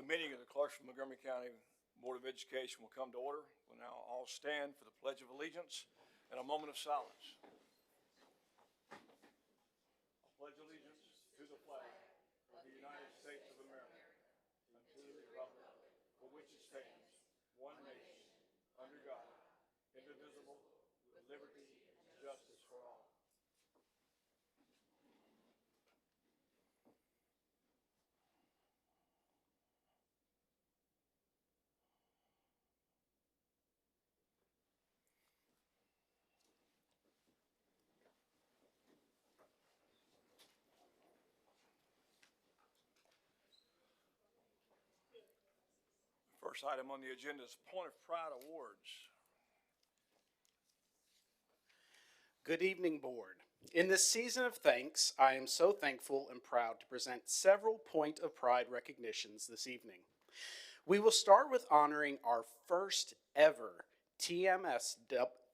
The meeting of the Clarksville-Montgomery County Board of Education will come to order. We'll now all stand for the Pledge of Allegiance and a moment of silence. I pledge allegiance to the flag of the United States of America and to the republic for which it stands, one nation, under God, indivisible, with liberty and justice for all. First item on the agenda is Point of Pride Awards. Good evening, Board. In this season of thanks, I am so thankful and proud to present several Point of Pride recognitions this evening. We will start with honoring our first ever TMSAA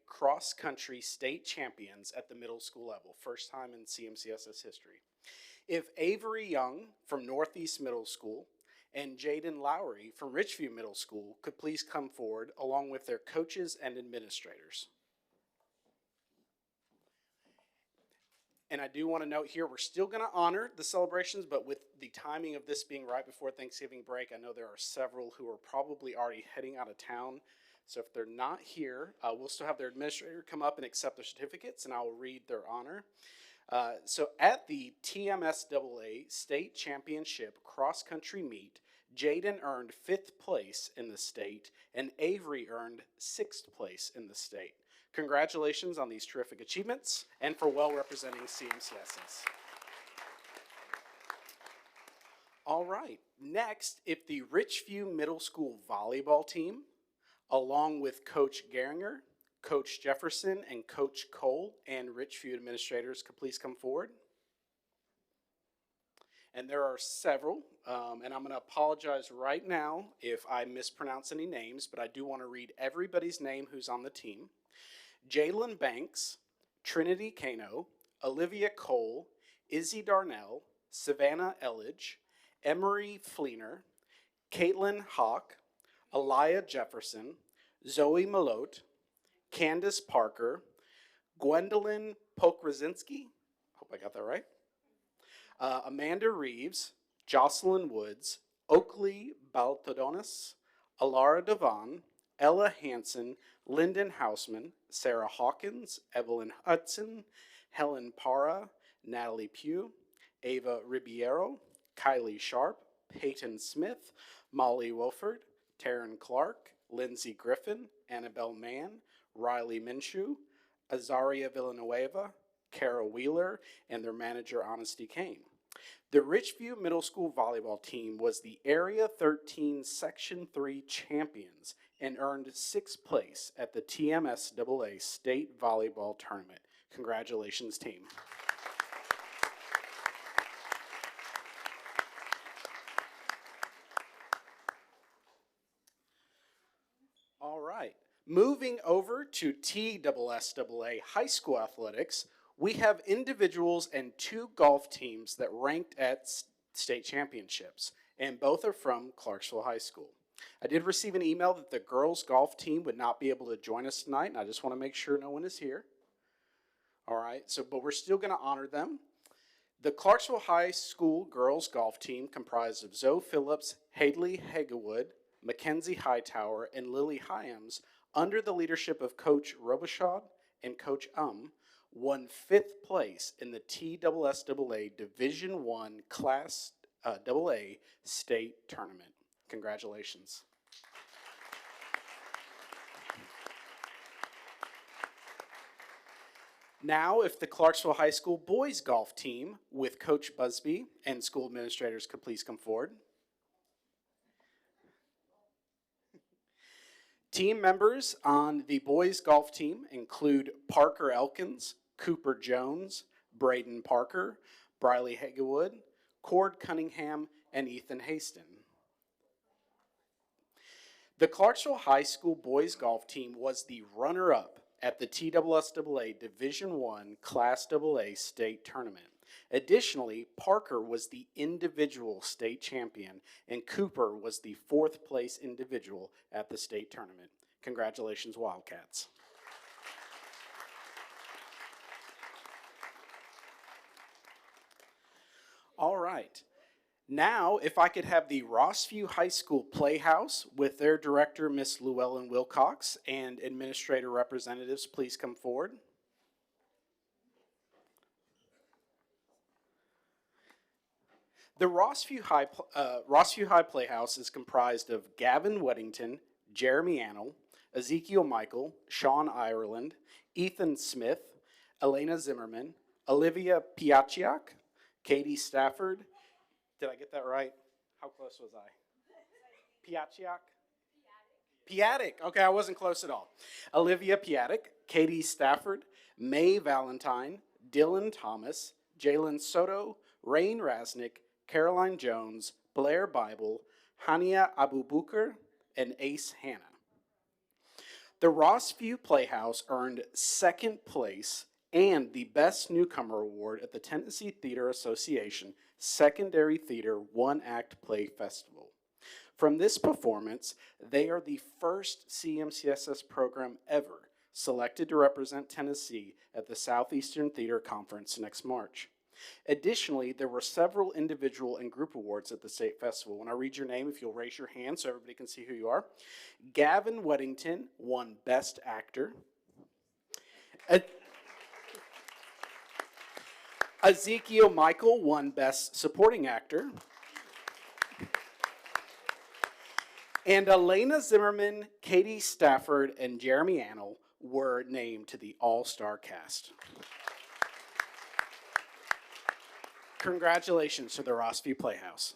cross-country state champions at the middle school level, first time in CMCSS history. If Avery Young from Northeast Middle School and Jaden Lowry from Richview Middle School could please come forward along with their coaches and administrators. And I do want to note here, we're still going to honor the celebrations, but with the timing of this being right before Thanksgiving break, I know there are several who are probably already heading out of town. So if they're not here, we'll still have their administrator come up and accept their certificates, and I will read their honor. So at the TMSAA State Championship cross-country meet, Jaden earned 5th place in the state, and Avery earned 6th place in the state. Congratulations on these terrific achievements and for well representing CMCSS. All right, next, if the Richview Middle School volleyball team, along with Coach Geringer, Coach Jefferson, and Coach Cole and Richview administrators could please come forward. And there are several, and I'm going to apologize right now if I mispronounce any names, but I do want to read everybody's name who's on the team. Jalen Banks, Trinity Kano, Olivia Cole, Izzy Darnell, Savannah Elledge, Emery Fleener, Caitlin Hawk, Aliyah Jefferson, Zoe Malote, Candace Parker, Gwendolyn Pokrasinski, hope I got that right, Amanda Reeves, Jocelyn Woods, Oakley Baltadonis, Alara Devon, Ella Hansen, Lyndon Hausman, Sarah Hawkins, Evelyn Hudson, Helen Parra, Natalie Pugh, Ava Ribeiro, Kylie Sharp, Peyton Smith, Molly Wolford, Taryn Clark, Lindsay Griffin, Annabelle Mann, Riley Minshew, Azaria Villanueva, Kara Wheeler, and their manager, Honesty Kane. The Richview Middle School volleyball team was the Area 13 Section 3 champions and earned 6th place at the TMSAA State Volleyball Tournament. Congratulations, team. All right, moving over to TSSAA high school athletics, we have individuals and 2 golf teams that ranked at state championships, and both are from Clarksville High School. I did receive an email that the girls golf team would not be able to join us tonight, and I just want to make sure no one is here. All right, but we're still going to honor them. The Clarksville High School girls golf team comprised of Zoe Phillips, Haley Hagewood, Mackenzie Hightower, and Lily Hyams, under the leadership of Coach Robichaud and Coach won 5th place in the TSSAA Division I Class AA State Tournament. Congratulations. Now, if the Clarksville High School boys golf team with Coach Busby and school administrators could please come forward. Team members on the boys golf team include Parker Elkins, Cooper Jones, Braden Parker, Briley Hagewood, Cord Cunningham, and Ethan Haston. The Clarksville High School boys golf team was the runner-up at the TSSAA Division I Class AA State Tournament, Additionally, Parker was the individual state champion, and Cooper was the fourth place individual at the state tournament. Congratulations, Wildcats. All right. Now, if I could have the Rossview High School Playhouse with their director, Miss Llewellyn Wilcox, and administrator representatives, please come forward. The Rossview High Playhouse is comprised of Gavin Weddington, Jeremy Annell, Ezekiel Michael, Sean Ireland, Ethan Smith, Elena Zimmerman, Olivia Piaciak, Katie Stafford. Did I get that right? How close was I? Piaciak? Piatic. Okay, I wasn't close at all. Olivia Piatic, Katie Stafford, May Valentine, Dylan Thomas, Jalen Soto, Rain Rasnick, Caroline Jones, Blair Bible, Hania Abubukar, and Ace Hannah. The Rossview Playhouse earned second place and the Best Newcomer Award at the Tennessee Theater Association Secondary Theater One-Act Play Festival. From this performance, they are the first CMCSS program ever selected to represent Tennessee at the Southeastern Theater Conference next March. Additionally, there were several individual and group awards at the state festival. When I read your name, if you'll raise your hand so everybody can see who you are. Gavin Weddington won Best Actor. Ezekiel Michael won Best Supporting Actor. And Elena Zimmerman, Katie Stafford, and Jeremy Annell were named to the All-Star cast. Congratulations to the Rossview Playhouse.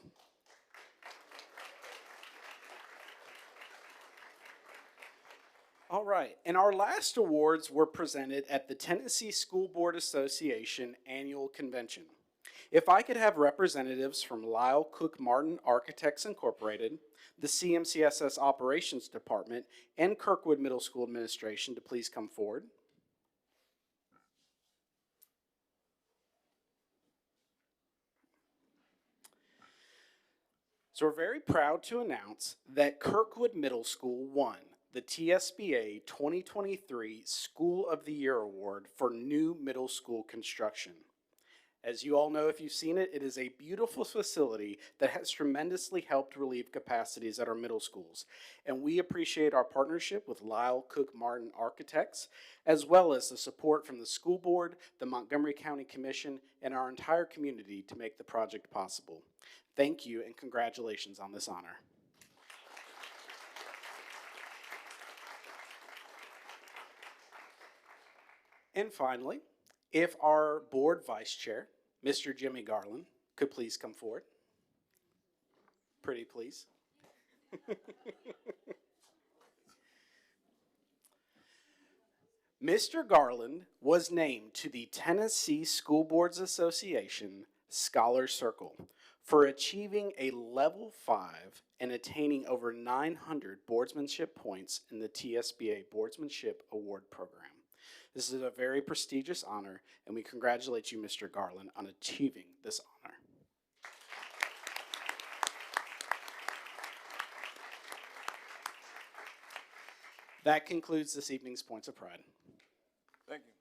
All right, and our last awards were presented at the Tennessee School Board Association Annual Convention. If I could have representatives from Lyle Cook Martin Architects Incorporated, the CMCSS Operations Department, and Kirkwood Middle School Administration to please come forward. So we're very proud to announce that Kirkwood Middle School won the TSBA 2023 School of the Year Award for new middle school construction. As you all know, if you've seen it, it is a beautiful facility that has tremendously helped relieve capacities at our middle schools. And we appreciate our partnership with Lyle Cook Martin Architects, as well as the support from the school board, the Montgomery County Commission, and our entire community to make the project possible. Thank you and congratulations on this honor. And finally, if our board vice chair, Mr. Jimmy Garland, could please come forward. Pretty please. Mr. Garland was named to the Tennessee School Boards Association Scholar Circle for achieving a level 5 and attaining over 900 boardsmanship points in the TSBA Boardsmanship Award Program. This is a very prestigious honor, and we congratulate you, Mr. Garland, on achieving this honor. That concludes this evening's Points of Pride. Thank you.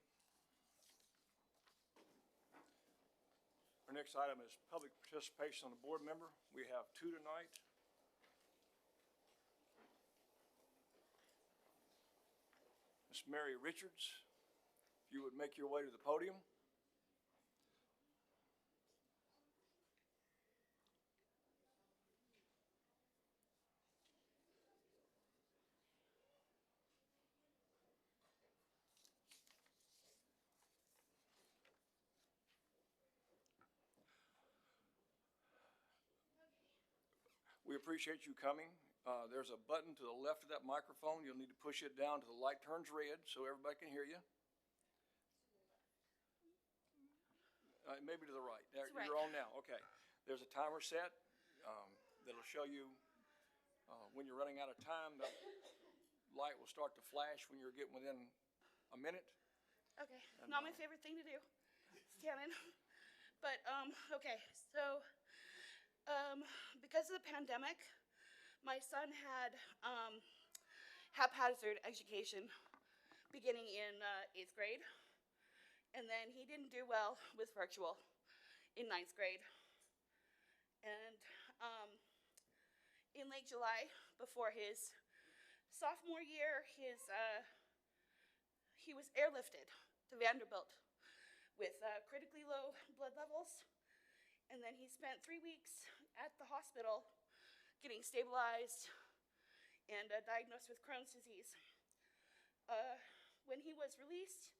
Our next item is public participation on the board member. We have 2 tonight. Miss Mary Richards, if you would make your way to the podium. We appreciate you coming. There's a button to the left of that microphone. You'll need to push it down till the light turns red so everybody can hear you. Maybe to the right. There, right. You're on now. Okay. There's a timer set that'll show you when you're running out of time. The light will start to flash when you're getting within a minute. Okay, not my favorite thing to do. Standing. But, okay, so, because of the pandemic, my son had haphazard education beginning in 8th grade, and then he didn't do well with virtual in 9th grade. And in late July, before his sophomore year, he was airlifted to Vanderbilt with critically low blood levels, and then he spent 3 weeks at the hospital getting stabilized and diagnosed with Crohn's disease. When he was released,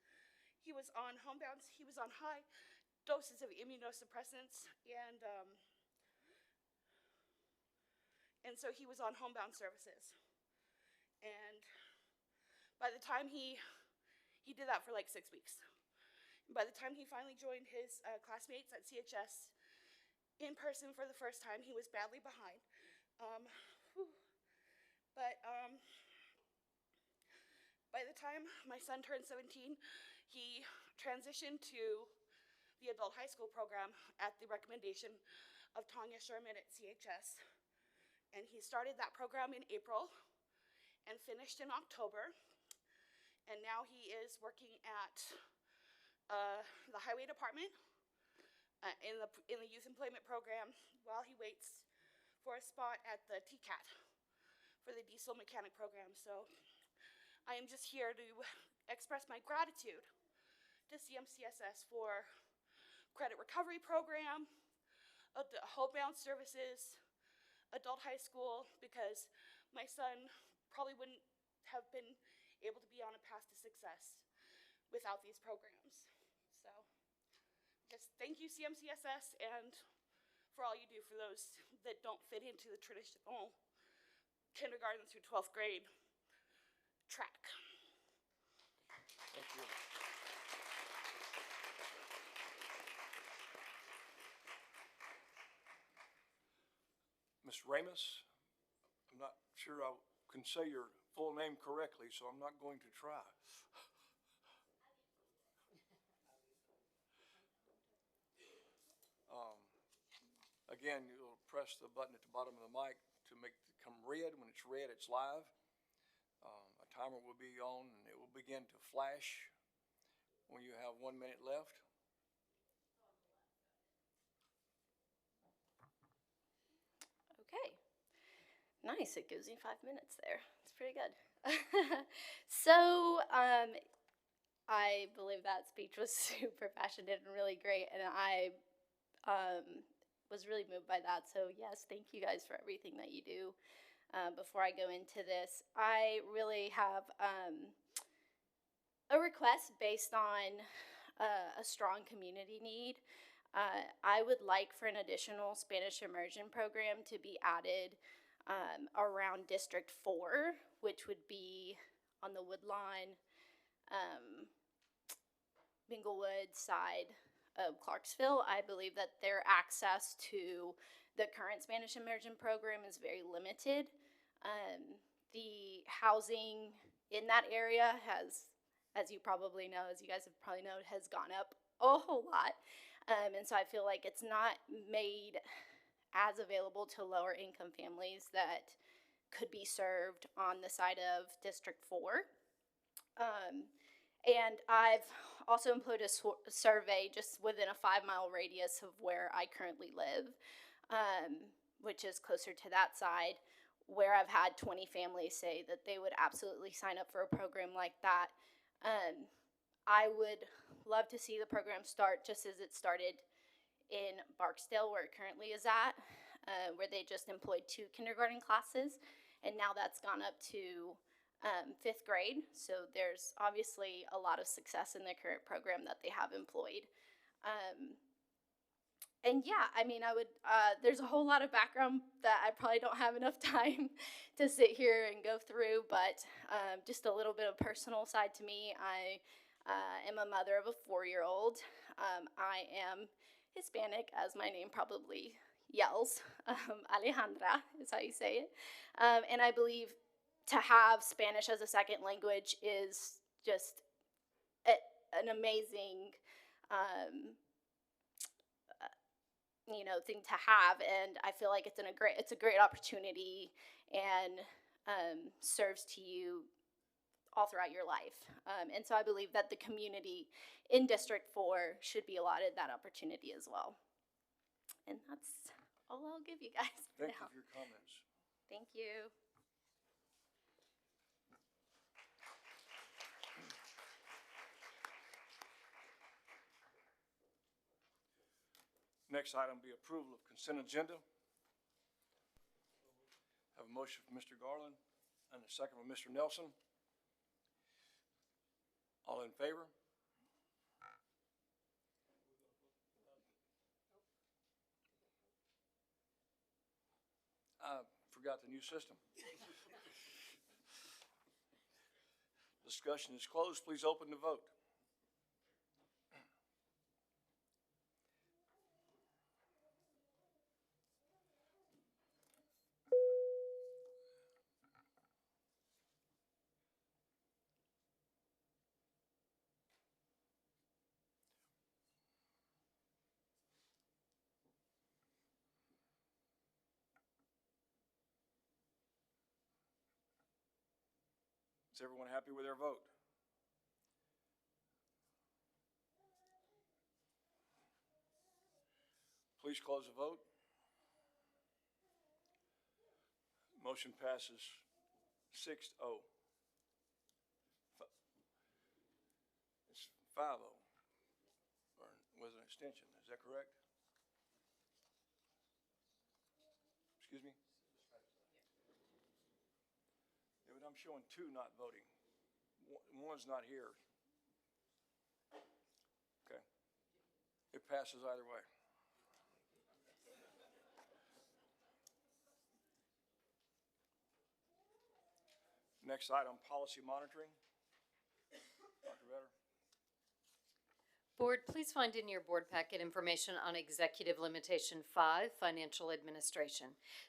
he was on high doses of immunosuppressants, and so he was on homebound services. And by the time he did that for like 6 weeks. By the time he finally joined his classmates at CHS in person for the first time, he was badly behind. But by the time my son turned 17, he transitioned to the adult high school program at the recommendation of Tanya Sherman at CHS. And he started that program in April and finished in October. And now he is working at the highway department in the youth employment program while he waits for a spot at the TCAT for the diesel mechanic program. So I am just here to express my gratitude to CMCSS for credit recovery program, homebound services, adult high school, because my son probably wouldn't have been able to be on a path to success without these programs. So just thank you, CMCSS, and for all you do for those that don't fit into the traditional kindergarten through 12th grade track. Thank you. Ms. Ramus, I'm not sure I can say your full name correctly, so I'm not going to try. Again, you'll press the button at the bottom of the mic to make it come red. When it's red, it's live. A timer will be on, and it will begin to flash when you have 1 minute left. Okay, nice. It gives me 5 minutes there. It's pretty good. So, I believe that speech was super passionate and really great, and I was really moved by that. So, yes, thank you guys for everything that you do. Before I go into this, I really have a request based on a strong community need. I would like for an additional Spanish immersion program to be added around District 4, which would be on the Woodlawn, Minglewood side of Clarksville. I believe that their access to the current Spanish immersion program is very limited. The housing in that area has, as you probably know, as you guys have probably known, has gone up a whole lot. And so I feel like it's not made as available to lower income families that could be served on the side of District 4. And I've also employed a survey just within a 5-mile radius of where I currently live, which is closer to that side, where I've had 20 families say that they would absolutely sign up for a program like that. I would love to see the program start just as it started in Barksdale, where it currently is at, where they just employed 2 kindergarten classes, and now that's gone up to 5th grade. So there's obviously a lot of success in the current program that they have employed. And yeah, I mean, I would, there's a whole lot of background that I probably don't have enough time to sit here and go through, but just a little bit of personal side to me. I am a mother of a 4-year-old. I am Hispanic, as my name probably yells. Alejandra is how you say it. And I believe to have Spanish as a second language is just an amazing thing to have, and I feel like it's a great opportunity, and serves to you all throughout your life. And so I believe that the community in District 4 should be allotted that opportunity as well. And that's all I'll give you guys for Thank you now. for your comments. Thank you. Next item be approval of consent agenda. Have a motion from Mr. Garland and a second from Mr. Nelson. All in favor? I forgot the new system. Discussion is closed. Please open the vote. Is everyone happy with their vote? Please close the vote. Motion passes 6-0. It's 5-0, or with an extension, is that correct? Excuse me? Yeah, but I'm showing 2 not voting. One's not here. Okay. It passes either way. Next item, policy monitoring. Dr. Vetter. Board, please find in your board packet information on Executive Limitation 5, Financial Administration.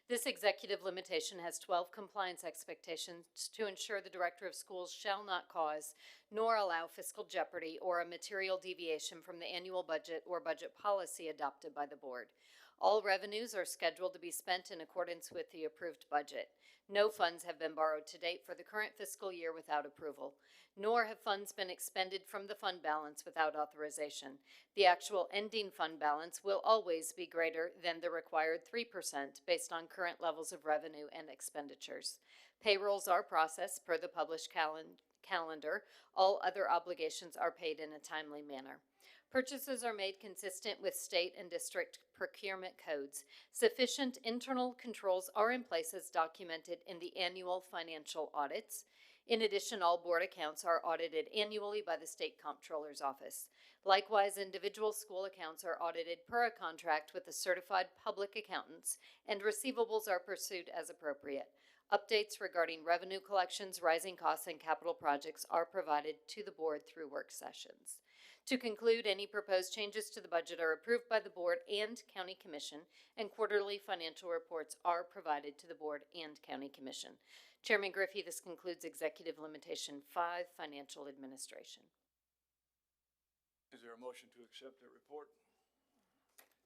This executive limitation has 12 compliance expectations to ensure the Director of Schools shall not cause nor allow fiscal jeopardy or a material deviation from the annual budget or budget policy adopted by the Board. All revenues are scheduled to be spent in accordance with the approved budget. No funds have been borrowed to date for the current fiscal year without approval, nor have funds been expended from the fund balance without authorization. The actual ending fund balance will always be greater than the required 3% based on current levels of revenue and expenditures. Payrolls are processed per the published calendar. All other obligations are paid in a timely manner. Purchases are made consistent with state and district procurement codes. Sufficient internal controls are in place as documented in the annual financial audits. In addition, all board accounts are audited annually by the State Comptroller's Office. Likewise, individual school accounts are audited per a contract with the certified public accountants, and receivables are pursued as appropriate. Updates regarding revenue collections, rising costs, and capital projects are provided to the board through work sessions. To conclude, any proposed changes to the budget are approved by the board and county commission, and quarterly financial reports are provided to the board and county commission. Chairman Griffey, this concludes Executive Limitation 5, Financial Administration. Is there a motion to accept the report?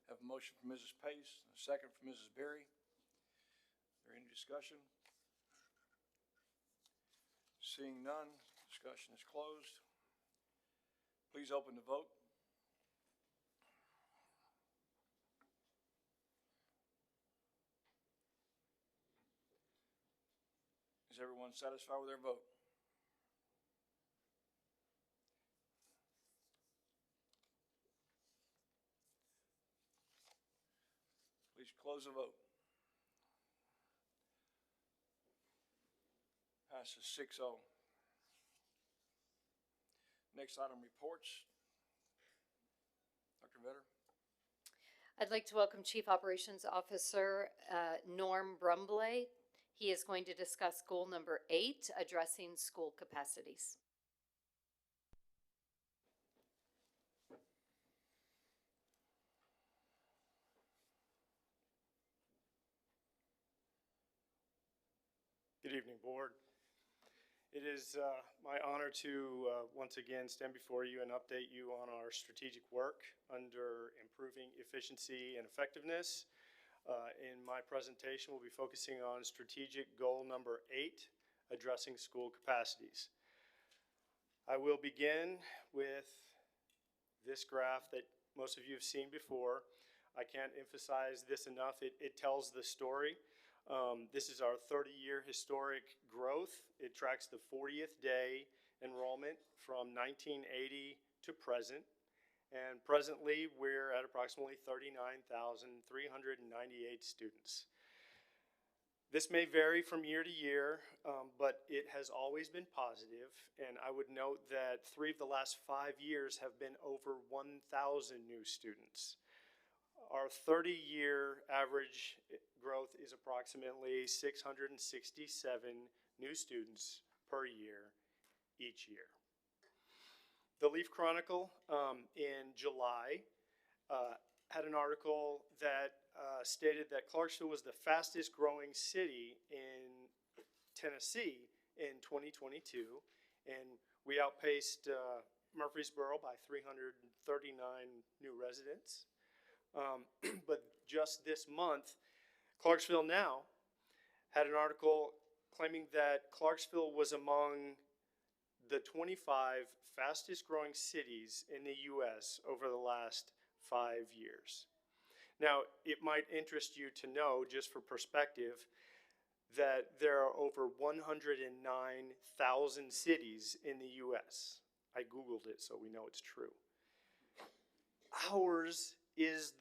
Have a motion from Mrs. Pace, a second from Mrs. Berry. Is there any discussion? Seeing none, discussion is closed. Please open the vote. Is everyone satisfied with their vote? Please close the vote. Passes 6-0. Next item, reports. Dr. Vetter. I'd like to welcome Chief Operations Officer Norm Brumbley. He is going to discuss goal number 8, addressing school capacities. Good evening, Board. It is my honor to once again stand before you and update you on our strategic work under improving efficiency and effectiveness. In my presentation, we'll be focusing on strategic goal number 8, addressing school capacities. I will begin with this graph that most of you have seen before. I can't emphasize this enough. It tells the story. This is our 30-year historic growth. It tracks the 40th day enrollment from 1980 to present. And presently, we're at approximately 39,398 students. This may vary from year to year, but it has always been positive. And I would note that 3 of the last 5 years have been over 1,000 new students. Our 30-year average growth is approximately 667 new students per year each year. The Leaf Chronicle in July had an article that stated that Clarksville was the fastest growing city in Tennessee in 2022, and we outpaced Murfreesboro by 339 new residents. But just this month, Clarksville Now had an article claiming that Clarksville was among the 25 fastest growing cities in the U.S. over the last 5 years. Now, it might interest you to know, just for perspective, that there are over 109,000 cities in the U.S. I Googled it, so we know it's true. Ours is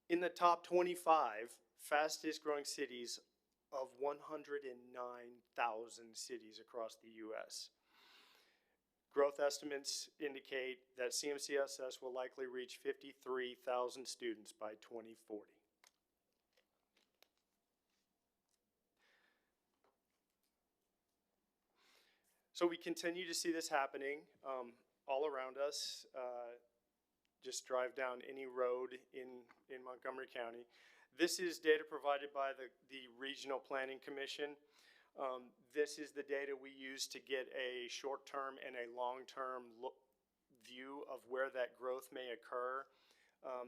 in the top 25 fastest growing cities of 109,000 cities across the U.S. Growth estimates indicate that CMCSS will likely reach 53,000 students by 2040. So we continue to see this happening all around us. Just drive down any road in Montgomery County. This is data provided by the Regional Planning Commission. This is the data we use to get a short-term and a long-term view of where that growth may occur.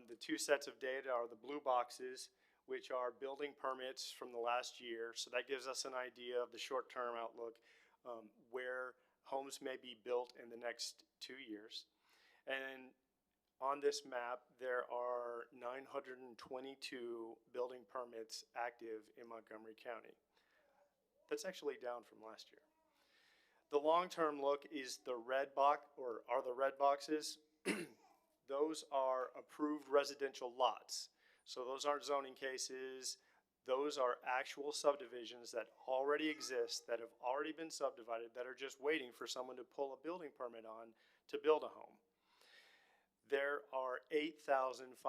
The 2 sets of data are the blue boxes, which are building permits from the last year. So that gives us an idea of the short-term outlook, where homes may be built in the next 2 years. And on this map, there are 922 building permits active in Montgomery County. That's actually down from last year. The long-term look is the red box, or are the red boxes. Those are approved residential lots. So those aren't zoning cases. Those are actual subdivisions that already exist, that have already been subdivided, that are just waiting for someone to pull a building permit on to build a home. There are 8,558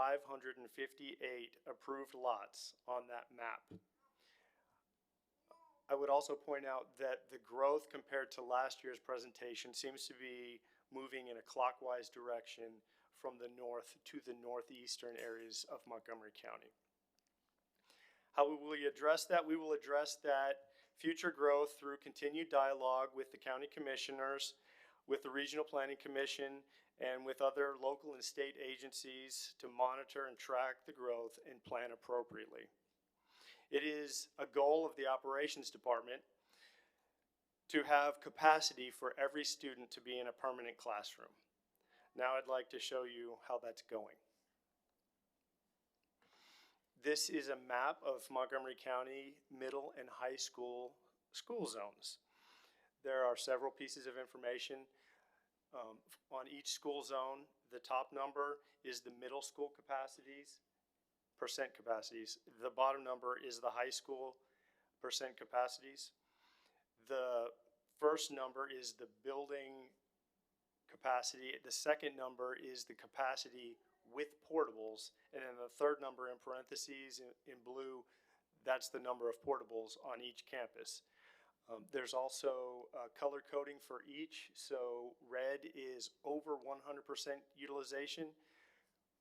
approved lots on that map. I would also point out that the growth compared to last year's presentation seems to be moving in a clockwise direction from the north to the northeastern areas of Montgomery County. How will we address that? We will address that future growth through continued dialogue with the county commissioners, with the Regional Planning Commission, and with other local and state agencies to monitor and track the growth and plan appropriately. It is a goal of the operations department to have capacity for every student to be in a permanent classroom. Now I'd like to show you how that's going. This is a map of Montgomery County middle and high school zones. There are several pieces of information on each school zone. The top number is the middle school percent capacities. The bottom number is the high school percent capacities. The first number is the building capacity. The second number is the capacity with portables. And then the third number in parentheses in blue, that's the number of portables on each campus. There's also color coding for each. So red is over 100% utilization.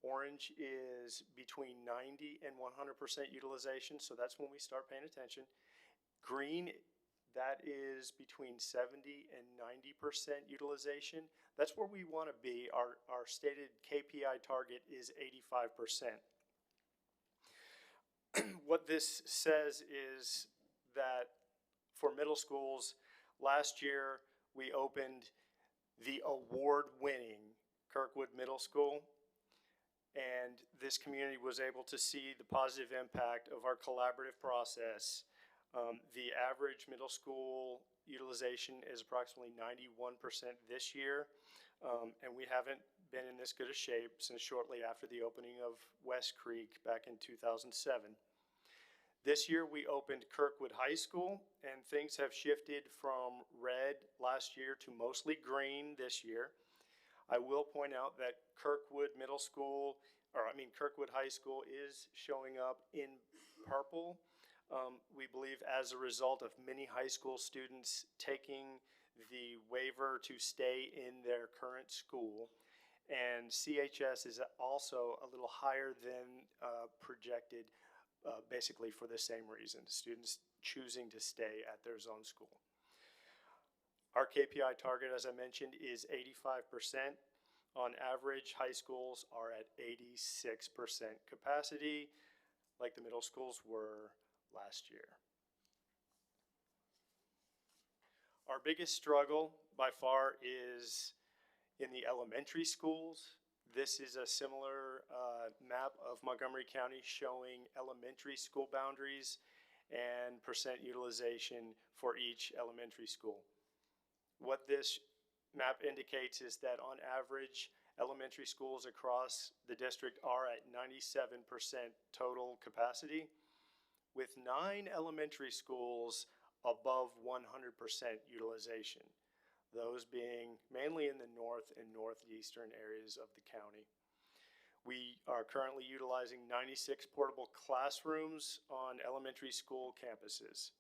Orange is between 90 and 100% utilization. So that's when we start paying attention. Green, that is between 70 and 90% utilization. That's where we want to be. Our stated KPI target is 85%. What this says is that for middle schools, last year we opened the award-winning Kirkwood Middle School, and this community was able to see the positive impact of our collaborative process. The average middle school utilization is approximately 91% this year, and we haven't been in this good a shape since shortly after the opening of West Creek back in 2007. This year we opened Kirkwood High School, and things have shifted from red last year to mostly green this year. I will point out that Kirkwood High School is showing up in purple. We believe as a result of many high school students taking the waiver to stay in their current school. And CHS is also a little higher than projected, basically for the same reason, students choosing to stay at their zone school. Our KPI target, as I mentioned, is 85%. On average, high schools are at 86% capacity, like the middle schools were last year. Our biggest struggle by far is in the elementary schools. This is a similar map of Montgomery County showing elementary school boundaries and percent utilization for each elementary school. What this map indicates is that on average, elementary schools across the district are at 97% total capacity, with 9 elementary schools above 100% utilization, those being mainly in the north and northeastern areas of the county. We are currently utilizing 96 portable classrooms on elementary school campuses.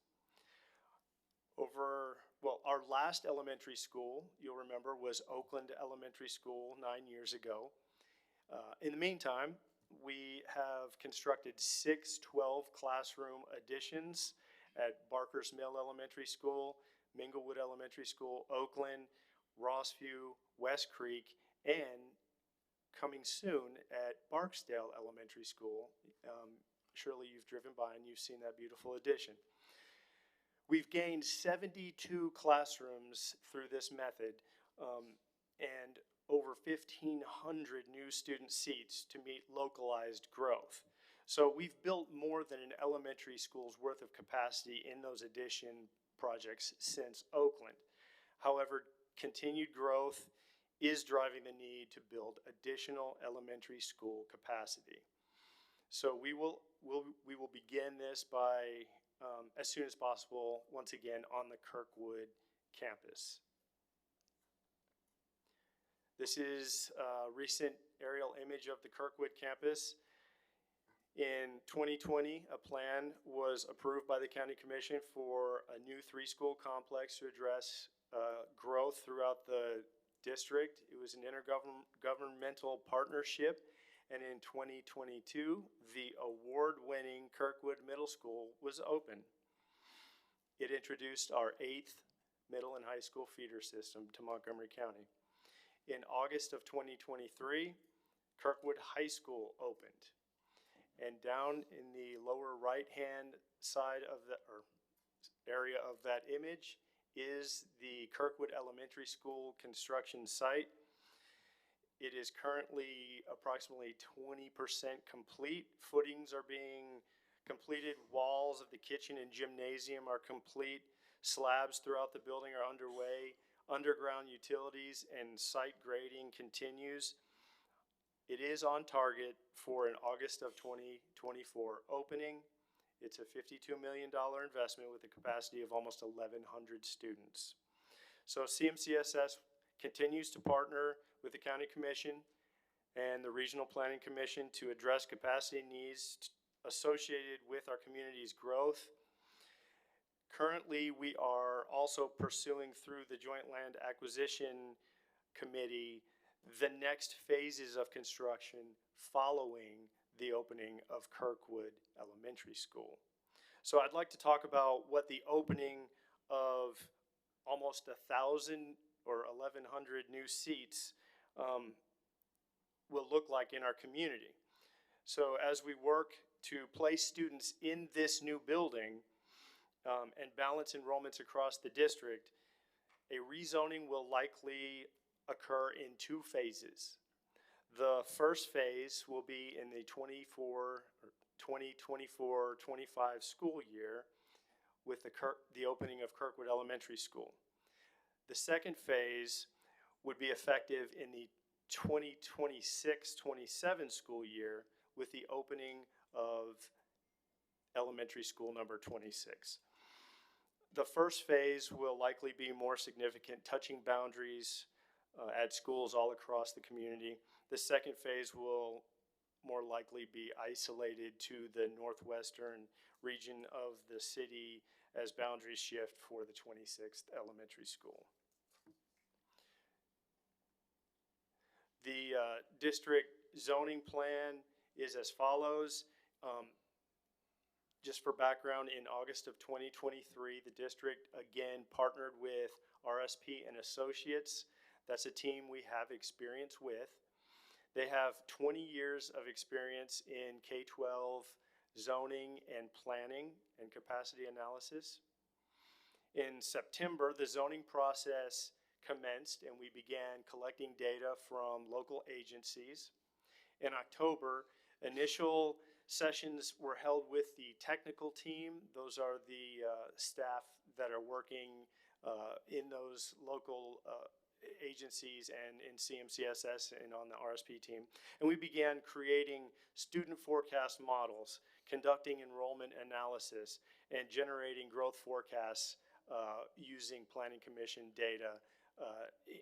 Our last elementary school, you'll remember, was Oakland Elementary School 9 years ago. In the meantime, we have constructed 6 12 classroom additions at Barker's Mill Elementary School, Minglewood Elementary School, Oakland, Rossview, West Creek, and coming soon at Barksdale Elementary School. Surely you've driven by and you've seen that beautiful addition. We've gained 72 classrooms through this method and over 1,500 new student seats to meet localized growth. So we've built more than an elementary school's worth of capacity in those addition projects since Oakland. However, continued growth is driving the need to build additional elementary school capacity. So we will begin this by as soon as possible, once again on the Kirkwood campus. This is a recent aerial image of the Kirkwood campus. In 2020, a plan was approved by the County Commission for a new 3-school complex to address growth throughout the district. It was an intergovernmental partnership, and in 2022, the award-winning Kirkwood Middle School was open. It introduced our 8th middle and high school feeder system to Montgomery County. In August of 2023, Kirkwood High School opened. And down in the lower right-hand side of the area of that image is the Kirkwood Elementary School construction site. It is currently approximately 20% complete. Footings are being completed. Walls of the kitchen and gymnasium are complete. Slabs throughout the building are underway. Underground utilities and site grading continues. It is on target for an August of 2024 opening. It's a $52 million investment with a capacity of almost 1,100 students. So CMCSS continues to partner with the County Commission and the Regional Planning Commission to address capacity needs associated with our community's growth. Currently, we are also pursuing through the Joint Land Acquisition Committee the next phases of construction following the opening of Kirkwood Elementary School. So I'd like to talk about what the opening of almost 1,000 or 1,100 new seats will look like in our community. So as we work to place students in this new building and balance enrollments across the district, a rezoning will likely occur in 2 phases. The first phase will be in the 2024-25 school year with the opening of Kirkwood Elementary School. The second phase would be effective in the 2026-27 school year with the opening of elementary school number 26. The first phase will likely be more significant, touching boundaries at schools all across the community. The second phase will more likely be isolated to the northwestern region of the city as boundaries shift for the 26th elementary school. The district zoning plan is as follows. Just for background, in August of 2023, the district again partnered with RSP and Associates. That's a team we have experience with. They have 20 years of experience in K-12 zoning and planning and capacity analysis. In September, the zoning process commenced and we began collecting data from local agencies. In October, initial sessions were held with the technical team. Those are the staff that are working in those local agencies and in CMCSS and on the RSP team. And we began creating student forecast models, conducting enrollment analysis, and generating growth forecasts using Planning Commission data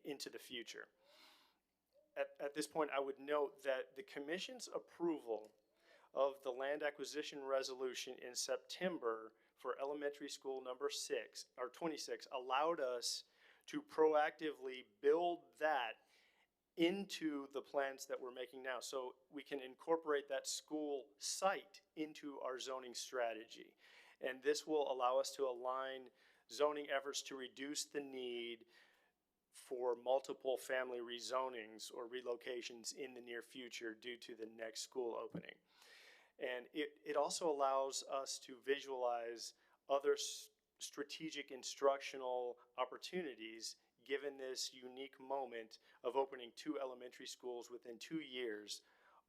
into the future. At this point, I would note that the Commission's approval of the land acquisition resolution in September for elementary school number 26 allowed us to proactively build that into the plans that we're making now, so we can incorporate that school site into our zoning strategy. And this will allow us to align zoning efforts to reduce the need for multiple family rezonings or relocations in the near future due to the next school opening. And it also allows us to visualize other strategic instructional opportunities given this unique moment of opening 2 elementary schools within 2 years,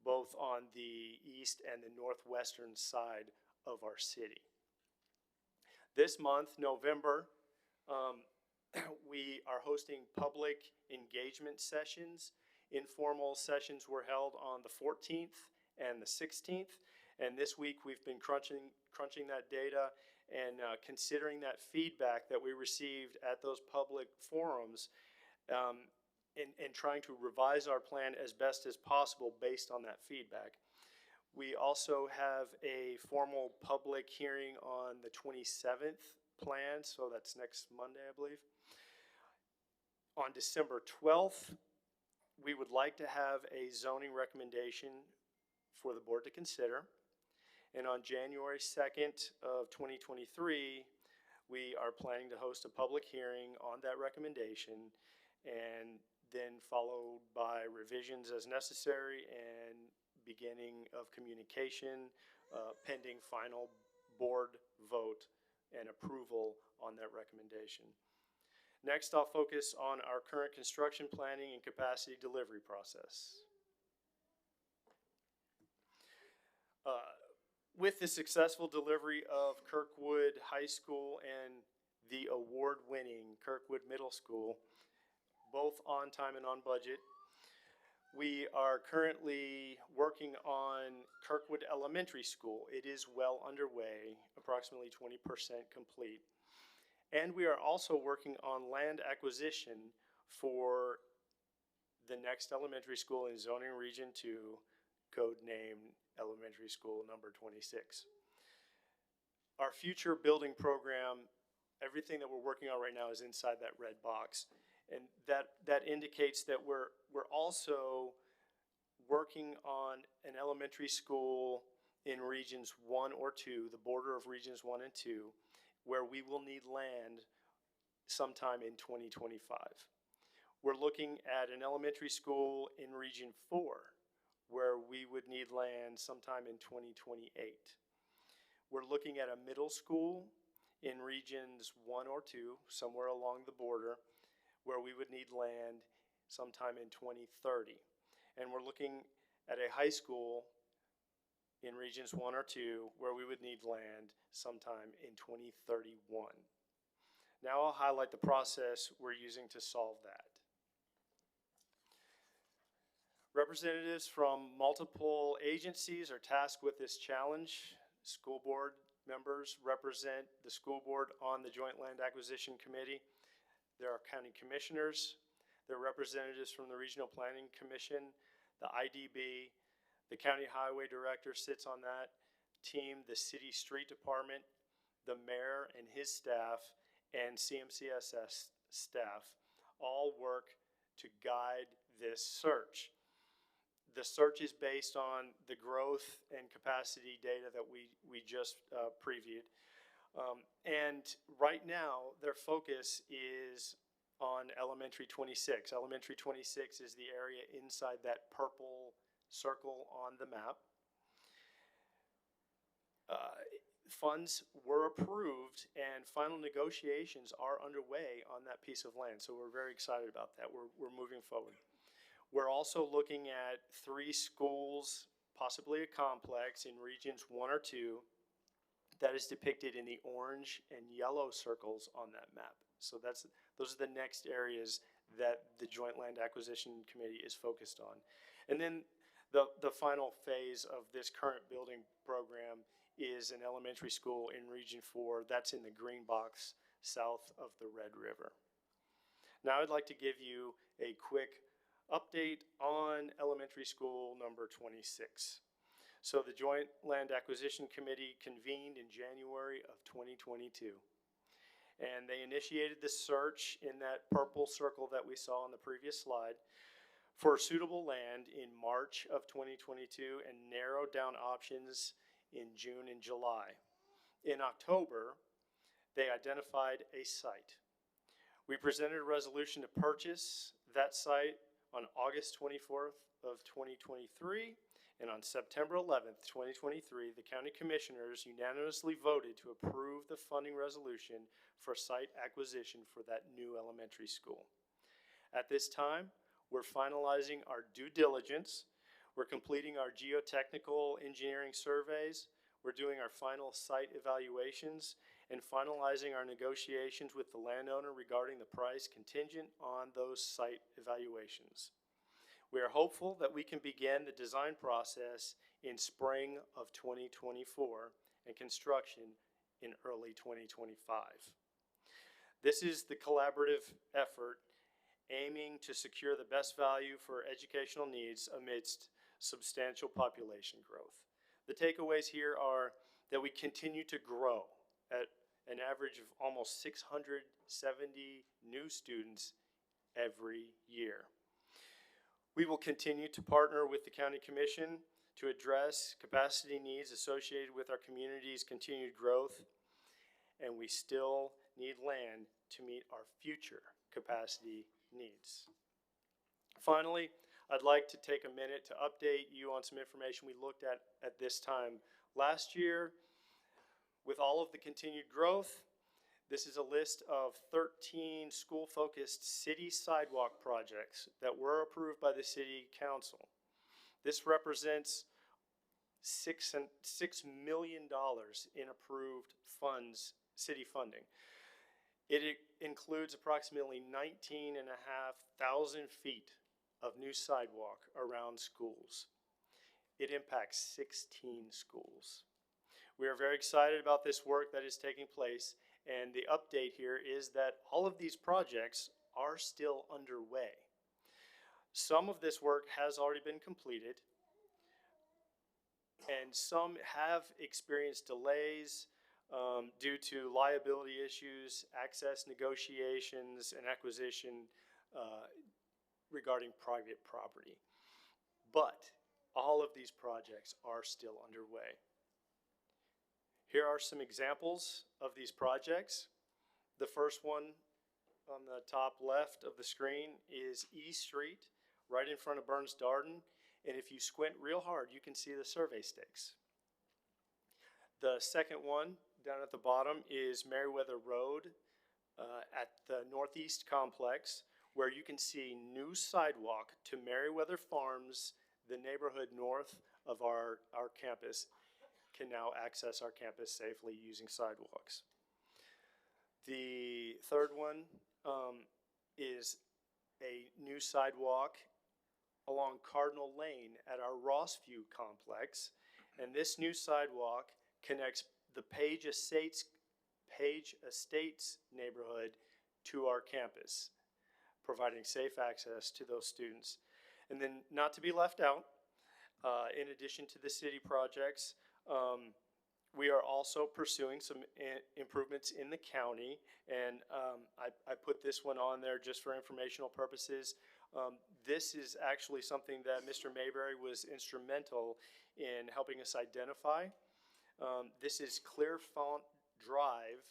both on the east and the northwestern side of our city. This month, November, we are hosting public engagement sessions. Informal sessions were held on the 14th and the 16th. And this week we've been crunching that data and considering that feedback that we received at those public forums and trying to revise our plan as best as possible based on that feedback. We also have a formal public hearing on the 27th plan, so that's next Monday, I believe. On December 12th, we would like to have a zoning recommendation for the board to consider. And on January 2nd of 2023, we are planning to host a public hearing on that recommendation and then followed by revisions as necessary and beginning of communication pending final board vote and approval on that recommendation. Next, I'll focus on our current construction planning and capacity delivery process. With the successful delivery of Kirkwood High School and the award-winning Kirkwood Middle School, both on time and on budget, we are currently working on Kirkwood Elementary School. It is well underway, approximately 20% complete. And we are also working on land acquisition for the next elementary school in zoning region 2, codenamed Elementary School number 26. Our future building program, everything that we're working on right now is inside that red box. And that indicates that we're also working on an elementary school in regions 1 or 2, the border of regions 1 and 2, where we will need land sometime in 2025. We're looking at an elementary school in Region 4 where we would need land sometime in 2028. We're looking at a middle school in Regions 1 or 2, somewhere along the border, where we would need land sometime in 2030. And we're looking at a high school in Regions 1 or 2 where we would need land sometime in 2031. Now I'll highlight the process we're using to solve that. Representatives from multiple agencies are tasked with this challenge. School board members represent the school board on the Joint Land Acquisition Committee. There are county commissioners. There are representatives from the Regional Planning Commission, the IDB. The county highway director sits on that team, the city street department, the mayor and his staff, and CMCSS staff all work to guide this search. The search is based on the growth and capacity data that we just previewed. And right now, their focus is on Elementary 26. Elementary 26 is the area inside that purple circle on the map. Funds were approved and final negotiations are underway on that piece of land. So we're very excited about that. We're moving forward. We're also looking at 3 schools, possibly a complex in Regions 1 or 2 that is depicted in the orange and yellow circles on that map. So those are the next areas that the Joint Land Acquisition Committee is focused on. And then the final phase of this current building program is an elementary school in Region 4. That's in the green box south of the Red River. Now I'd like to give you a quick update on elementary school number 26. So the Joint Land Acquisition Committee convened in January of 2022. And they initiated the search in that purple circle that we saw on the previous slide for suitable land in March of 2022 and narrowed down options in June and July. In October, they identified a site. We presented a resolution to purchase that site on August 24th of 2023, and on September 11th, 2023, the county commissioners unanimously voted to approve the funding resolution for site acquisition for that new elementary school. At this time, we're finalizing our due diligence. We're completing our geotechnical engineering surveys. We're doing our final site evaluations and finalizing our negotiations with the landowner regarding the price contingent on those site evaluations. We are hopeful that we can begin the design process in spring of 2024 and construction in early 2025. This is the collaborative effort aiming to secure the best value for educational needs amidst substantial population growth. The takeaways here are that we continue to grow at an average of almost 670 new students every year. We will continue to partner with the County Commission to address capacity needs associated with our community's continued growth, and we still need land to meet our future capacity needs. Finally, I'd like to take a minute to update you on some information we looked at this time last year. With all of the continued growth, this is a list of 13 school-focused city sidewalk projects that were approved by the City Council. This represents $6 million in approved funds, city funding. It includes approximately 19,500 feet of new sidewalk around schools. It impacts 16 schools. We are very excited about this work that is taking place, and the update here is that all of these projects are still underway. Some of this work has already been completed, and some have experienced delays due to liability issues, access negotiations, and acquisition regarding private property. But all of these projects are still underway. Here are some examples of these projects. The first one on the top left of the screen is E Street, right in front of Burns Darden. And if you squint real hard, you can see the survey stakes. The second one down at the bottom is Meriwether Road at the Northeast Complex, where you can see new sidewalk to Meriwether Farms. The neighborhood north of our campus can now access our campus safely using sidewalks. The third one is a new sidewalk along Cardinal Lane at our Rossview complex. And this new sidewalk connects the Page Estates neighborhood to our campus, providing safe access to those students. And then, not to be left out, in addition to the city projects, we are also pursuing some improvements in the county, and I put this one on there just for informational purposes. This is actually something that Mr. Mayberry was instrumental in helping us identify. This is Clearfont Drive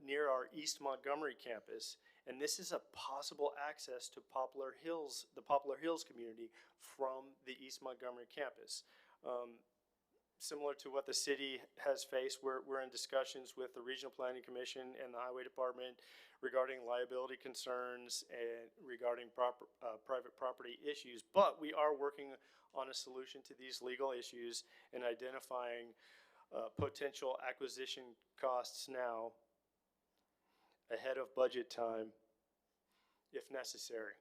near our East Montgomery campus, and this is a possible access to Poplar Hills, the Poplar Hills community from the East Montgomery campus. Similar to what the city has faced, we're in discussions with the Regional Planning Commission and the Highway Department regarding liability concerns and regarding private property issues. But we are working on a solution to these legal issues and identifying potential acquisition costs now ahead of budget time if necessary.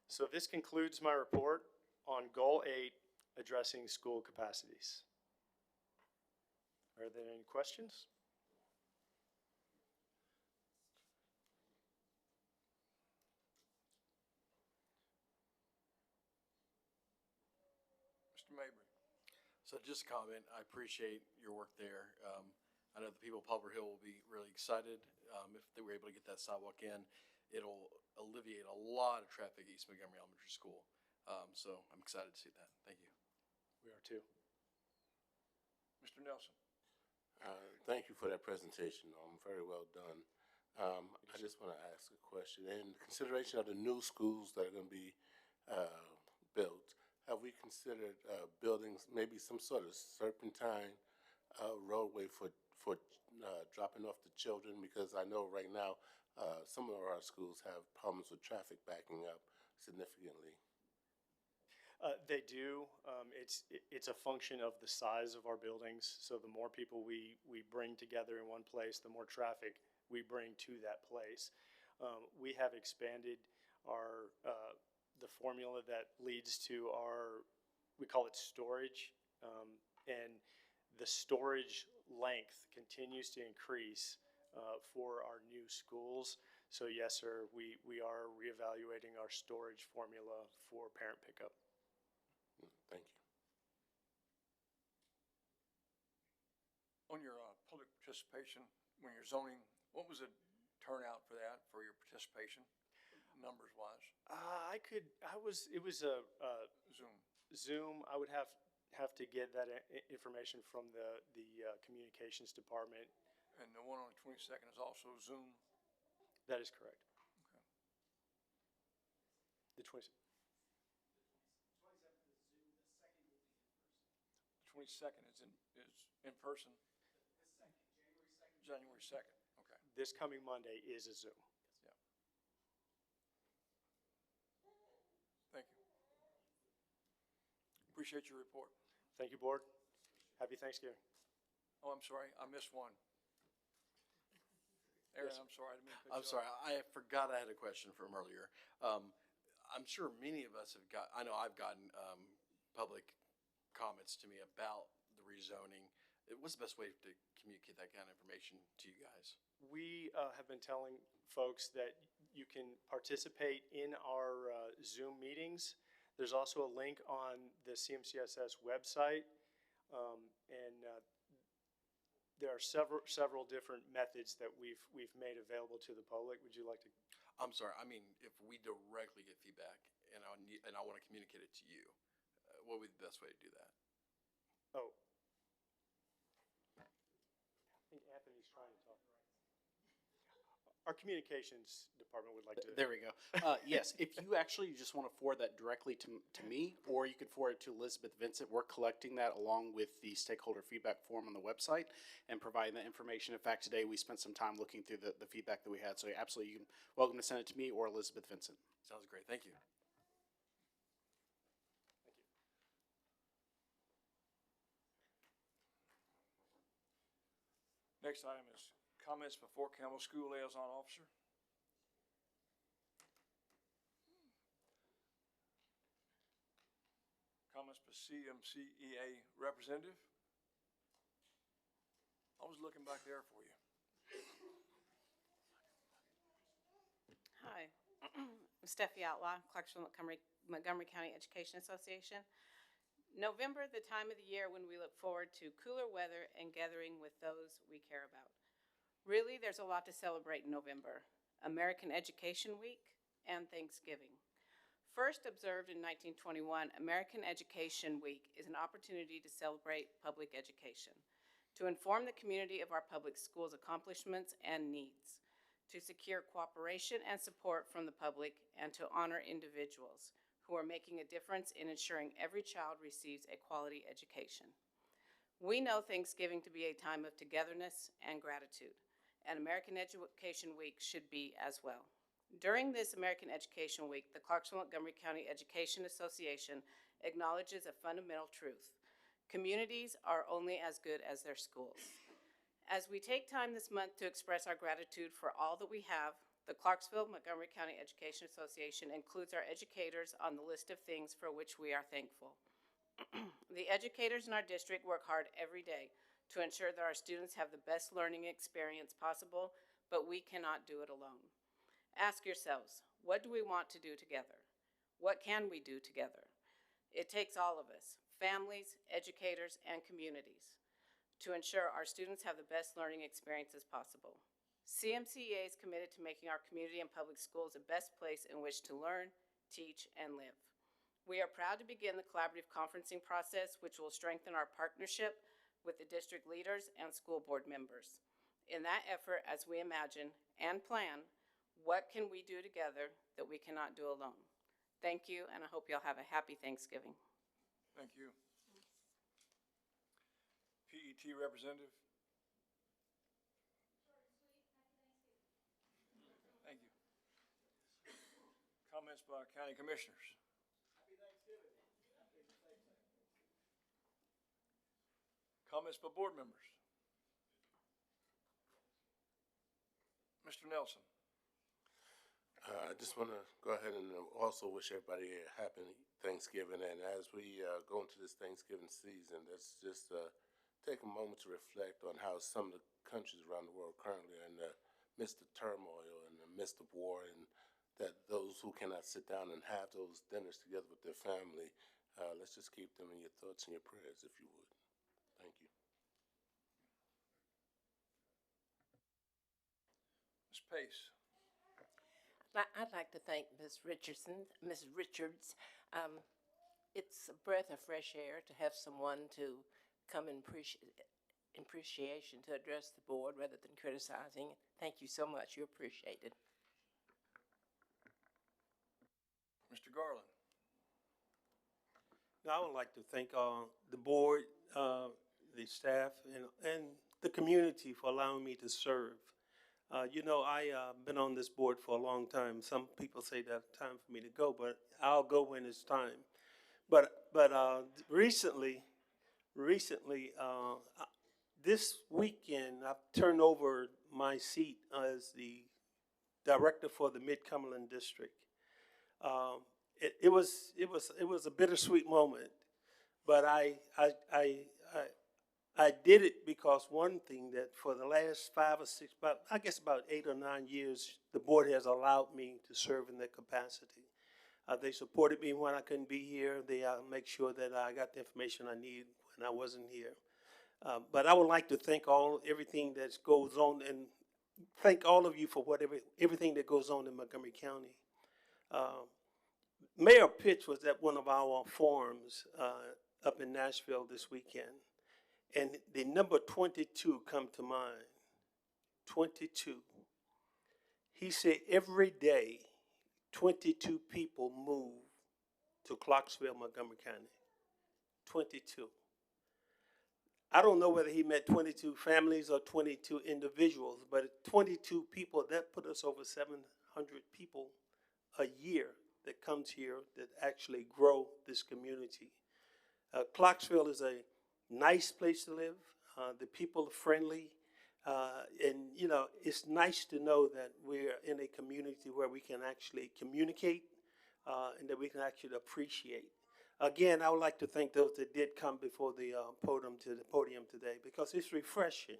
So this concludes my report on Goal 8, addressing school capacities. Are there any questions? Mr. Mabry. So just a comment, I appreciate your work there. I know the people of Poplar Hill will be really excited if they were able to get that sidewalk in. It'll alleviate a lot of traffic at East Montgomery Elementary School. So I'm excited to see that. Thank you. We are too. Mr. Nelson. Thank you for that presentation. Very well done. I just want to ask a question. In consideration of the new schools that are going to be built, have we considered building maybe some sort of serpentine roadway for dropping off the children? Because I know right now some of our schools have problems with traffic backing up significantly. They do. It's a function of the size of our buildings. So the more people we bring together in one place, the more traffic we bring to that place. We have expanded our the formula that leads to our, we call it storage, and the storage length continues to increase for our new schools. So yes, sir, we are reevaluating our storage formula for parent pickup. Thank you. On your public participation, when you're zoning, what was the turnout for that, for your participation, numbers wise? It was a Zoom. Zoom. I would have to get that information from the communications department. And the one on the 22nd is also Zoom? That is correct. Okay. The 20. 22nd is in person? January 2nd. Okay. This coming Monday is a Zoom. Yeah. Thank you. Appreciate your report. Thank you, board. Happy Thanksgiving. Oh, I'm sorry, I missed one. Aaron, Yes. I'm sorry, I didn't mean to cut I'm you sorry, off. I forgot I had a question from earlier. I'm sure many of us have I know I've gotten public comments to me about the rezoning. What's the best way to communicate that kind of information to you guys? We have been telling folks that you can participate in our Zoom meetings. There's also a link on the CMCSS website, and there are several different methods that we've made available to the public. Would you like to? I'm sorry, I mean, if we directly get feedback and I want to communicate it to you, what would be the best way to do that? Oh. I think Anthony's trying to talk. Our communications department would like to. There we go. Yes, if you actually just want to forward that directly to me, or you could forward it to Elizabeth Vincent. We're collecting that along with the stakeholder feedback form on the website and providing that information. In fact, today we spent some time looking through the feedback that we had. So absolutely, you can welcome to send it to me or Elizabeth Vincent. Sounds great. Thank you. Next item is comments before Campbell School Liaison Officer. Comments by CMCEA Representative. I was looking back there for you. Hi, I'm Steffi Outlaw, Clarksville-Montgomery County Education Association. November, the time of the year when we look forward to cooler weather and gathering with those we care about. Really, there's a lot to celebrate in November. American Education Week and Thanksgiving. First observed in 1921, American Education Week is an opportunity to celebrate public education, to inform the community of our public schools' accomplishments and needs, to secure cooperation and support from the public, and to honor individuals who are making a difference in ensuring every child receives a quality education. We know Thanksgiving to be a time of togetherness and gratitude, and American Education Week should be as well. During this American Education Week, the Clarksville-Montgomery County Education Association acknowledges a fundamental truth. Communities are only as good as their schools. As we take time this month to express our gratitude for all that we have, the Clarksville-Montgomery County Education Association includes our educators on the list of things for which we are thankful. The educators in our district work hard every day to ensure that our students have the best learning experience possible, but we cannot do it alone. Ask yourselves, what do we want to do together? What can we do together? It takes all of us, families, educators, and communities, to ensure our students have the best learning experiences possible. CMCEA is committed to making our community and public schools the best place in which to learn, teach, and live. We are proud to begin the collaborative conferencing process, which will strengthen our partnership with the district leaders and school board members. In that effort, as we imagine and plan, what can we do together that we cannot do alone? Thank you, and I hope y'all have a happy Thanksgiving. Thank you. PET Representative. Thank you. Comments by County Commissioners. Happy Thanksgiving. Comments by board members. Mr. Nelson. I just want to go ahead and also wish everybody a happy Thanksgiving. And as we go into this Thanksgiving season, let's just take a moment to reflect on how some of the countries around the world currently are in the midst of turmoil and the midst of war, and that those who cannot sit down and have those dinners together with their family, let's just keep them in your thoughts and your prayers, if you would. Thank you. Ms. Pace. I'd like to thank Ms. Richards. It's a breath of fresh air to have someone to come in appreciation to address the board rather than criticizing. Thank you so much. You're appreciated. Mr. Garland. Now, I would like to thank the board, the staff, and the community for allowing me to serve. I've been on this board for a long time. Some people say that's time for me to go, but I'll go when it's time. But recently, this weekend, I've turned over my seat as the director for the Mid-Cumberland District. It was a bittersweet moment, but I did it because one thing that for the last 5 or 6, about 8 or 9 years, the board has allowed me to serve in that capacity. They supported me when I couldn't be here. They make sure that I got the information I need when I wasn't here. But I would like to thank everything that goes on, and thank all of you for everything that goes on in Montgomery County. Mayor Pitts was at one of our forums up in Nashville this weekend, and the number 22 come to mind. 22. He said every day 22 people move to Clarksville-Montgomery County. 22. I don't know whether he meant 22 families or 22 individuals, but 22 people, that put us over 700 people a year that comes here that actually grow this community. Clarksville is a nice place to live. The people are friendly. And, you know, it's nice to know that we're in a community where we can actually communicate and that we can actually appreciate. Again, I would like to thank those that did come before the podium today because it's refreshing.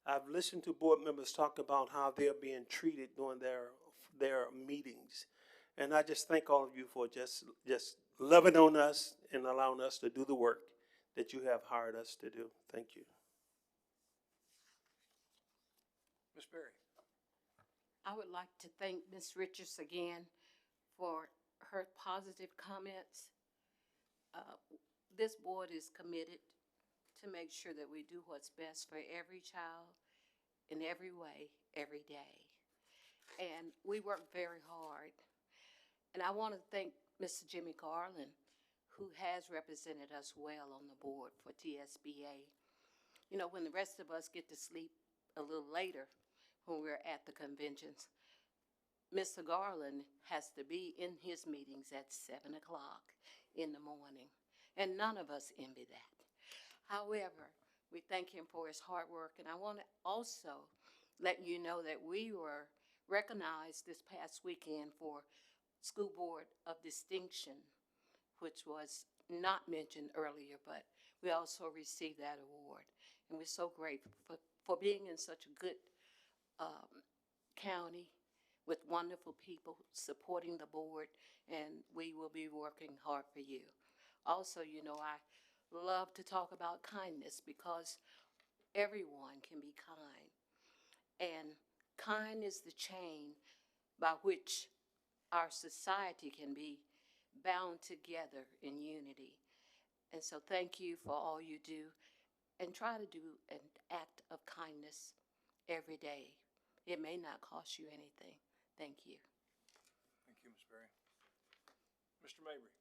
I've listened to board members talk about how they're being treated during their meetings. And I just thank all of you for just loving on us and allowing us to do the work that you have hired us to do. Thank you. Ms. Berry. I would like to thank Ms. Richards again for her positive comments. This board is committed to make sure that we do what's best for every child in every way, every day. And we work very hard. And I want to thank Mr. Jimmy Garland, who has represented us well on the board for TSBA. You know, when the rest of us get to sleep a little later when we're at the conventions, Mr. Garland has to be in his meetings at 7 o'clock in the morning, and none of us envy that. However, we thank him for his hard work, and I want to also let you know that we were recognized this past weekend for School Board of Distinction, which was not mentioned earlier, but we also received that award, and we're so grateful for being in such a good county with wonderful people supporting the board, and we will be working hard for you. Also, you know, I love to talk about kindness because everyone can be kind, and kind is the chain by which our society can be bound together in unity. And so thank you for all you do, and try to do an act of kindness every day. It may not cost you anything. Thank you. Thank you, Ms. Berry. Mr. Mabry.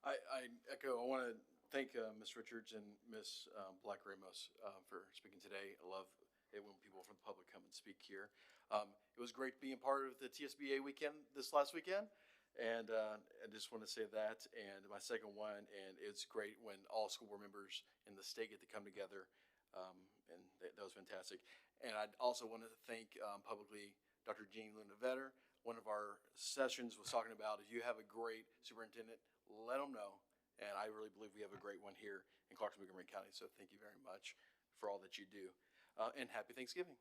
I echo, I want to thank Ms. Richards and Ms. Black Ramos for speaking today. I love it when people from the public come and speak here. It was great being part of the TSBA weekend this last weekend, and I just want to say that. And my second one, and it's great when all school board members in the state get to come together, and that was fantastic. And I also want to thank publicly Dr. Jean Luna-Vetter. One of our sessions was talking about if you have a great superintendent, let them know. And I really believe we have a great one here in Clarksville-Montgomery County. So thank you very much for all that you do. And happy Thanksgiving.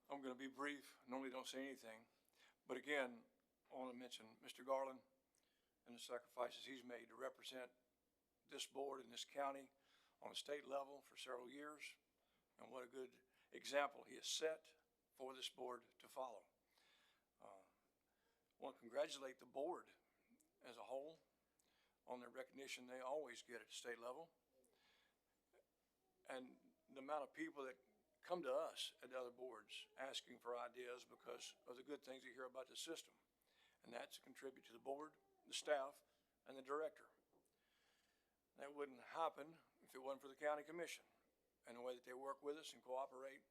I'm going to be brief. Normally don't say anything. But again, I want to mention Mr. Garland and the sacrifices he's made to represent this board and this county on a state level for several years. And what a good example he has set for this board to follow. I want to congratulate the board as a whole on their recognition they always get at the state level. And the amount of people that come to us at other boards asking for ideas because of the good things they hear about the system. And that's a contribute to the board, the staff, and the director. That wouldn't happen if it wasn't for the county commission and the way that they work with us and cooperate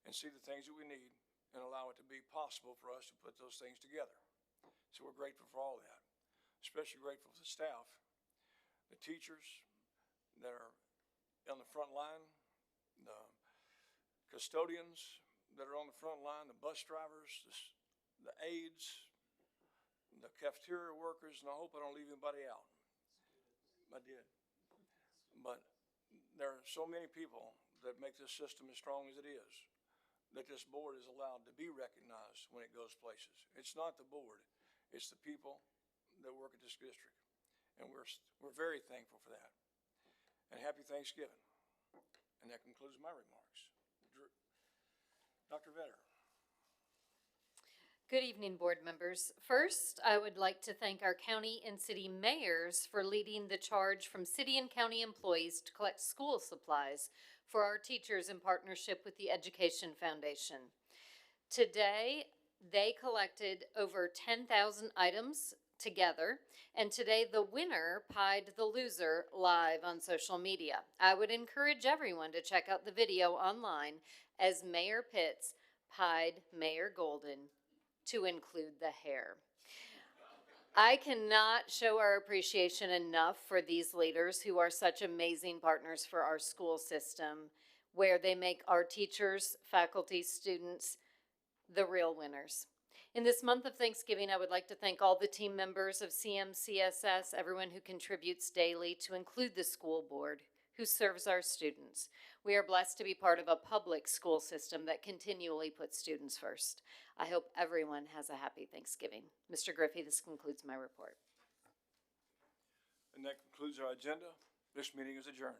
and see the things that we need and allow it to be possible for us to put those things together. So we're grateful for all that, especially grateful for the staff, the teachers that are on the front line, the custodians that are on the front line, the bus drivers, the aides, the cafeteria workers, and I hope I don't leave anybody out. I did. But there are so many people that make this system as strong as it is, that this board is allowed to be recognized when it goes places. It's not the board, it's the people that work at this district. And we're very thankful for that. And happy Thanksgiving. And that concludes my remarks. Dr. Vetter. Good evening, board members. First, I would like to thank our county and city mayors for leading the charge from city and county employees to collect school supplies for our teachers in partnership with the Education Foundation. Today, they collected over 10,000 items together, and today the winner pied the loser live on social media. I would encourage everyone to check out the video online as Mayor Pitts pied Mayor Golden, to include the hair. I cannot show our appreciation enough for these leaders who are such amazing partners for our school system, where they make our teachers, faculty, students the real winners. In this month of Thanksgiving, I would like to thank all the team members of CMCSS, everyone who contributes daily, to include the school board, who serves our students. We are blessed to be part of a public school system that continually puts students first. I hope everyone has a happy Thanksgiving. Mr. Griffey, this concludes my report. And that concludes our agenda. This meeting is adjourned.